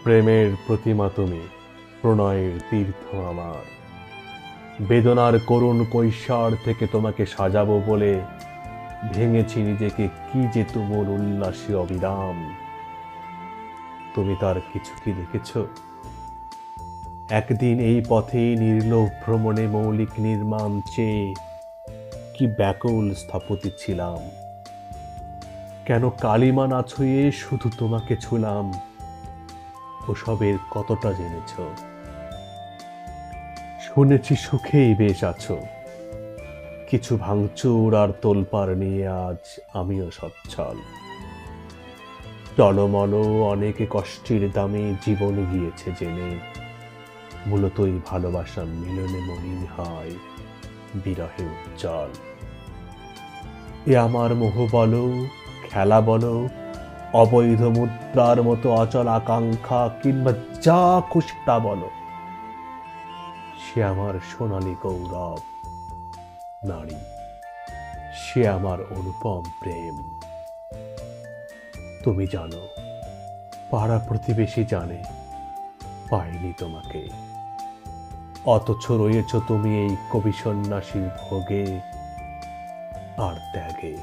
প্রেমের প্রতিমা তুমি, প্রণয়ের তীর্থ আমার। বেদনার করুণ কৈশোর থেকে তোমাকে সাজাবো বলে ভেঙেছি নিজেকে, কি যে তুমুল উল্লাসে অবিরাম। তুমি তার কিছু কি দেখেছ? একদিন এই পথে নির্লোভ ভ্রমণে মৌলিক নির্মাণ চেয়ে কি ব্যাকুল স্থপতি ছিলাম। কেন কালিমা না ছুঁয়ে শুধু তোমাকে ছুলাম, ওসবের কতটা জেনেছ? শুনেছি সুখেই বেশ আছো, কিছু ভাঙচুর আর তোলপাড় নিয়ে আজ আমিও সচ্ছল। টলমল অনেকে কষ্টের দামে জীবন গিয়েছে জেনে, মূলতই ভালোবাসার মিলনে মলিন হয় বিরহে উজ্জ্বল। এ আমার মোহ বলো, খেলা বলো, অবৈধ মুদ্রার মতো অচল আকাঙ্ক্ষা, কিংবা যা খুশি তা বলো, সে আমার সোনালী গৌরব নারী, সে আমার অনুপম প্রেম। তুমি জানো, পাড়া প্রতিবেশী জানে, পাইনি তোমাকে, অথচ রয়েছ তুমি এই কবি সন্ন্যাসীর ভোগে আর ত্যাগে।